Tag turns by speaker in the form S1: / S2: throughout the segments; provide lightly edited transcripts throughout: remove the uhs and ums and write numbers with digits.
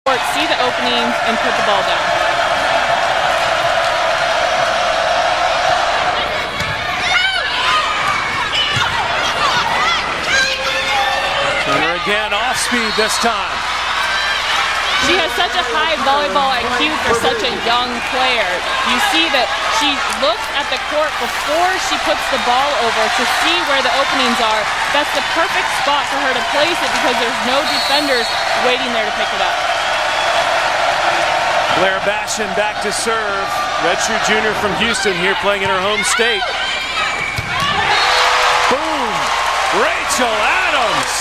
S1: See the openings and put the ball down.
S2: Turner again, off speed this time.
S1: She has such a high volleyball IQ for such a young player. You see that she looks at the court before she puts the ball over to see where the openings are. That's the perfect spot for her to place it because there's no defenders waiting there to pick it up.
S2: Blair Bashan back to serve. Redshirt junior from Houston here playing in her home state. Boom! Rachel Adams!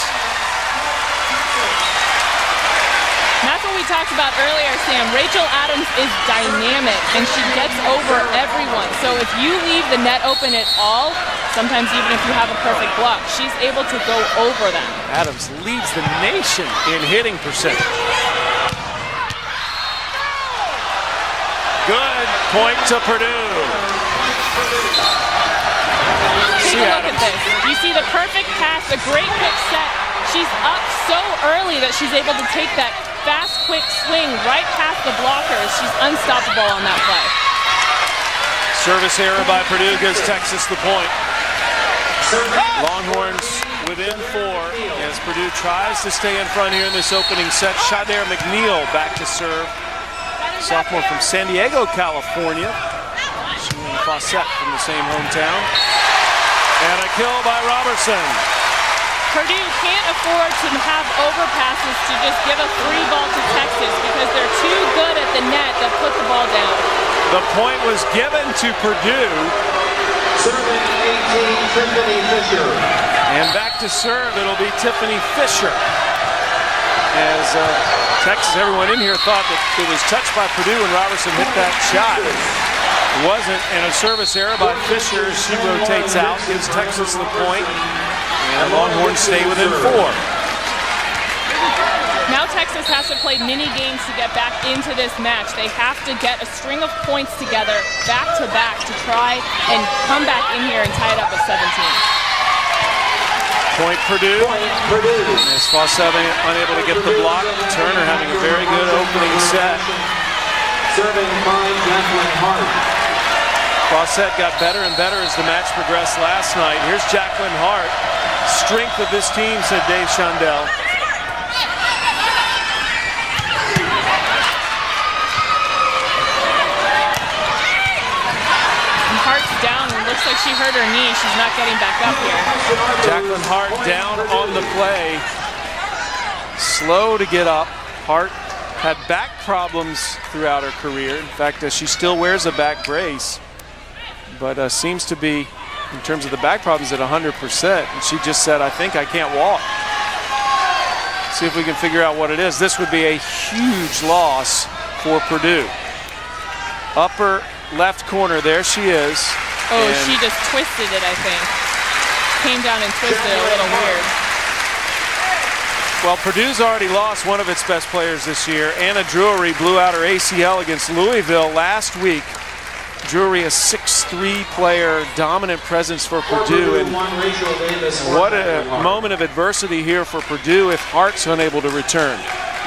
S1: And that's what we talked about earlier, Sam. Rachel Adams is dynamic, and she gets over everyone. So if you leave the net open at all, sometimes even if you have a perfect block, she's able to go over them.
S2: Adams leads the nation in hitting percentage. Good point to Purdue.
S1: Take a look at this. You see the perfect pass, a great quick set. She's up so early that she's able to take that fast, quick swing right past the blockers. She's unstoppable on that play.
S2: Service error by Purdue gives Texas the point. Longhorns within 4 as Purdue tries to stay in front here in this opening set. Shadair McNeil back to serve. Sophomore from San Diego, California. She and Fawcett from the same hometown. And a kill by Robertson.
S1: Purdue can't afford to have overpasses to just give a free ball to Texas because they're too good at the net to put the ball down.
S2: The point was given to Purdue.
S3: Serving 18, Tiffany Fisher.
S2: And back to serve, it'll be Tiffany Fisher. As Texas, everyone in here thought that it was touched by Purdue when Robertson hit that shot. It wasn't, and a service error by Fisher. She rotates out, gives Texas the point, and Longhorns stay within 4.
S1: Now Texas has to play mini games to get back into this match. They have to get a string of points together, back to back, to try and come back in here and tie it up at 17.
S2: Point Purdue. As Fawcett unable to get the block. Turner having a very good opening set.
S3: Serving by Jacqueline Hart.
S2: Fawcett got better and better as the match progressed last night. Here's Jacqueline Hart. Strength of this team, said Dave Shondell.
S1: Hart's down, and looks like she hurt her knee. She's not getting back up here.
S2: Jacqueline Hart down on the play. Slow to get up. Hart had back problems throughout her career. In fact, she still wears a back brace, but seems to be, in terms of the back problems, at 100%. And she just said, I think I can't walk. See if we can figure out what it is. This would be a huge loss for Purdue. Upper left corner, there she is.
S1: Oh, and she just twisted it, I think. Came down and twisted it, a little weird.
S2: Well, Purdue's already lost one of its best players this year. Anna Drury blew out her ACL against Louisville last week. Drury, a 6'3" player, dominant presence for Purdue. And what a moment of adversity here for Purdue if Hart's unable to return.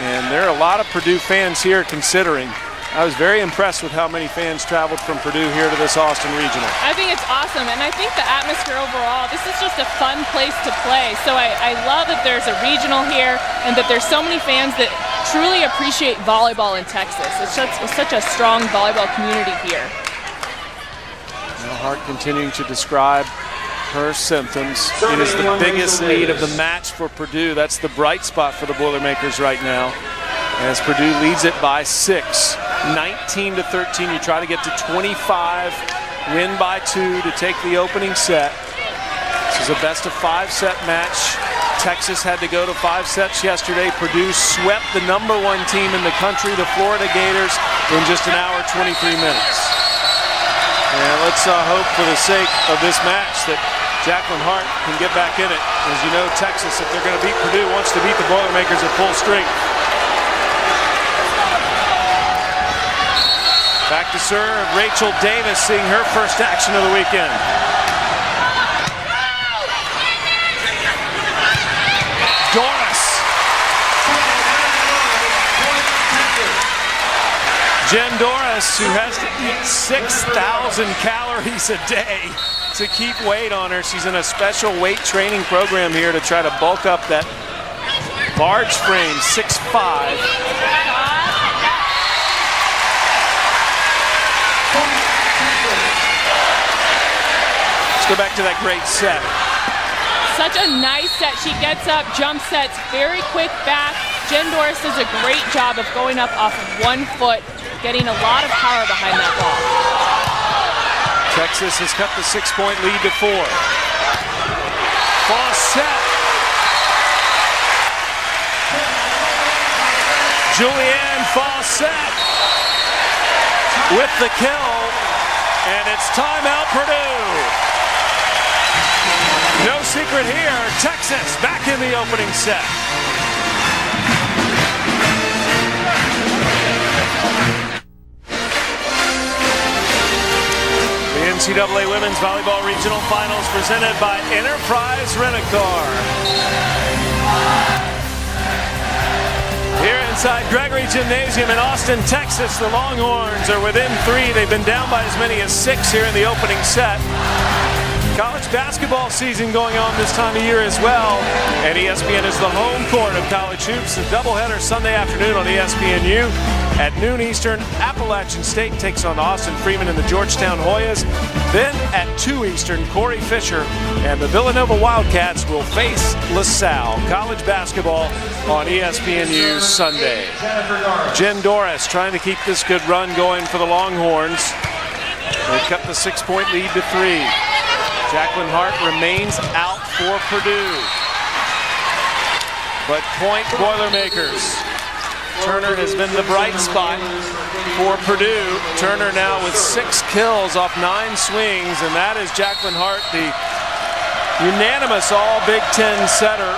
S2: And there are a lot of Purdue fans here considering. I was very impressed with how many fans traveled from Purdue here to this Austin Regional.
S1: I think it's awesome, and I think the atmosphere overall, this is just a fun place to play. So I love that there's a regional here and that there's so many fans that truly appreciate volleyball in Texas. It's such a strong volleyball community here.
S2: Now Hart continuing to describe her symptoms. It is the biggest lead of the match for Purdue. That's the bright spot for the Boilermakers right now, as Purdue leads it by 6. 19-13, you try to get to 25, win by 2 to take the opening set. This is a best-of-5 set match. Texas had to go to 5 sets yesterday. Purdue swept the #1 team in the country, the Florida Gators, in just an hour, 23 minutes. And let's hope for the sake of this match that Jacqueline Hart can get back in it. As you know, Texas, if they're going to beat Purdue, wants to beat the Boilermakers at full strength. Back to serve, Rachel Davis seeing her first action of the weekend. Doris. Jen Doris, who has to eat 6,000 calories a day to keep weight on her. She's in a special weight training program here to try to bulk up that large frame, 6'5". Let's go back to that great set.
S1: Such a nice set. She gets up, jump sets, very quick back. Jen Doris does a great job of going up off of 1 foot, getting a lot of power behind that ball.
S2: Texas has cut the 6-point lead to 4. Fawcett. Julianne Fawcett with the kill, and it's timeout Purdue. No secret here, Texas back in the opening set. The NCAA Women's Volleyball Regional Finals presented by Enterprise Rent-A-Car. Here inside Gregory Gymnasium in Austin, Texas, the Longhorns are within 3. They've been down by as many as 6 here in the opening set. College basketball season going on this time of year as well, and ESPN is the home court of college hoops. A doubleheader Sunday afternoon on ESPNU. At noon Eastern, Appalachian State takes on Austin Freeman and the Georgetown Hoyas. Then at 2 Eastern, Corey Fisher and the Villanova Wildcats will face LaSalle. College basketball on ESPNU Sunday. Jen Doris trying to keep this good run going for the Longhorns. They cut the 6-point lead to 3. Jacqueline Hart remains out for Purdue. But point Boilermakers. Turner has been the bright spot for Purdue. Turner now with 6 kills off 9 swings, and that is Jacqueline Hart, the unanimous All-Big Ten setter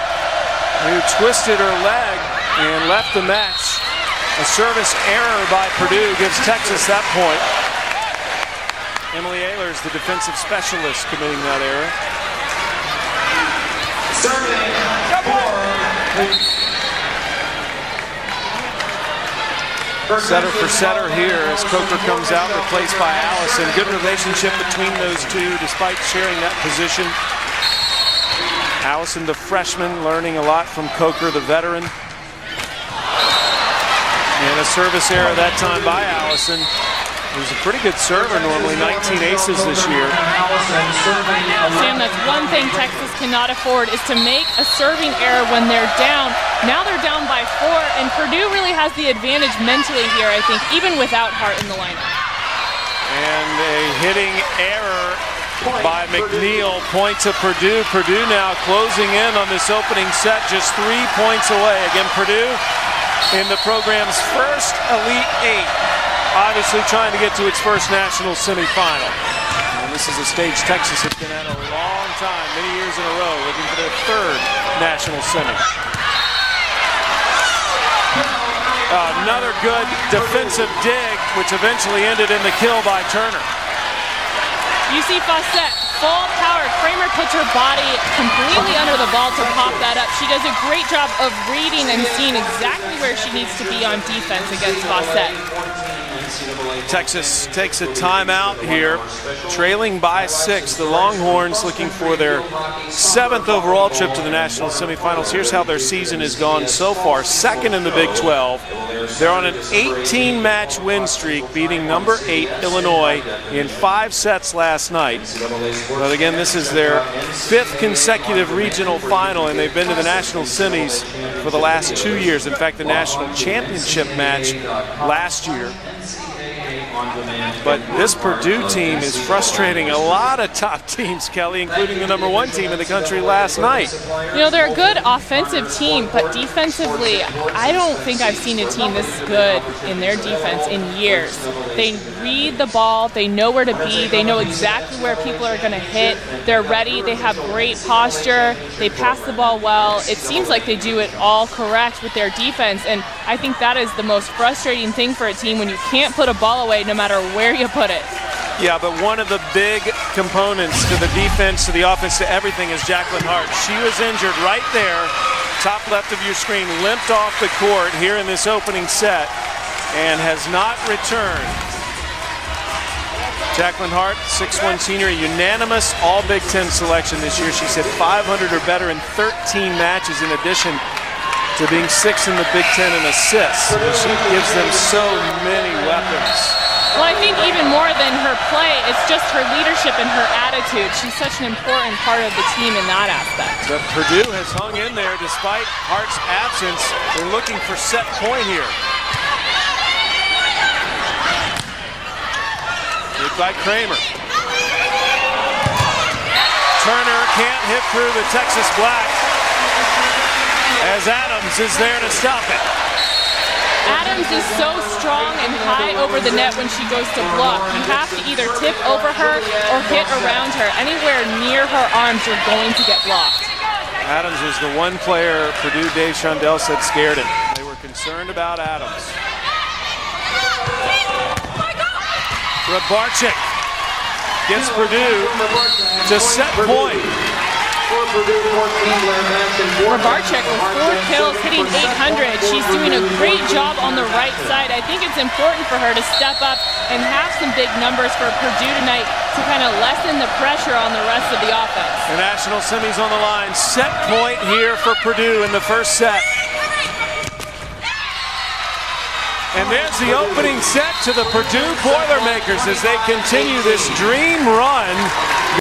S2: who twisted her leg and left the match. A service error by Purdue gives Texas that point. Emily Ehlers, the defensive specialist, committing that error. Setter for setter here as Coker comes out, replaced by Allison. Good relationship between those two despite sharing that position. Allison, the freshman, learning a lot from Coker, the veteran. And a service error that time by Allison. He's a pretty good server normally, 19 aces this year.
S1: Sam, that's one thing Texas cannot afford is to make a serving error when they're down. Now they're down by 4, and Purdue really has the advantage mentally here, I think, even without Hart in the lineup.
S2: And a hitting error by McNeil, point to Purdue. Purdue now closing in on this opening set, just 3 points away. Again, Purdue in the program's first Elite 8. Obviously trying to get to its first national semifinal. And this is a stage Texas has been at a long time, many years in a row, looking for their 3rd national semi. Another good defensive dig, which eventually ended in the kill by Turner.
S1: You see Fawcett, full power. Kramer puts her body completely under the ball to pop that up. She does a great job of reading and seeing exactly where she needs to be on defense against Fawcett.
S2: Texas takes a timeout here, trailing by 6. The Longhorns looking for their 7th overall trip to the national semifinals. Here's how their season has gone so far. 2nd in the Big 12. They're on an 18-match win streak, beating number 8 Illinois in 5 sets last night. But again, this is their 5th consecutive regional final, and they've been to the national semis for the last 2 years. In fact, the national championship match last year. But this Purdue team is frustrating a lot of top teams, Kelly, including the number 1 team in the country last night.
S1: You know, they're a good offensive team, but defensively, I don't think I've seen a team this good in their defense in years. They read the ball, they know where to be, they know exactly where people are going to hit, they're ready, they have great posture, they pass the ball well. It seems like they do it all correct with their defense, and I think that is the most frustrating thing for a team when you can't put a ball away no matter where you put it.
S2: Yeah, but one of the big components to the defense, to the offense, to everything is Jacqueline Hart. She was injured right there, top left of your screen, limped off the court here in this opening set. and has not returned. Jacqueline Hart, 6'1" senior, a unanimous All Big Ten selection this year. She's hit 500 or better in 13 matches, in addition to being 6th in the Big Ten in assists. She gives them so many weapons.
S1: Well, I think even more than her play, it's just her leadership and her attitude. She's such an important part of the team in that aspect.
S2: But Purdue has hung in there despite Hart's absence. They're looking for set point here. Hit by Kramer. Turner can't hit through the Texas Black, as Adams is there to stop it.
S1: Adams is so strong and high over the net when she goes to block. You have to either tip over her or hit around her. Anywhere near her arms, you're going to get blocked.
S2: Adams was the one player Purdue Dave Shondell said scared him. They were concerned about Adams. Rabarczyk gets Purdue to set point.
S1: Rabarczyk with 4 kills, hitting 800. She's doing a great job on the right side. I think it's important for her to step up and have some big numbers for Purdue tonight to kind of lessen the pressure on the rest of the offense.
S2: The national semis on the line. Set point here for Purdue in the first set. And there's the opening set to the Purdue Boilermakers as they continue this dream run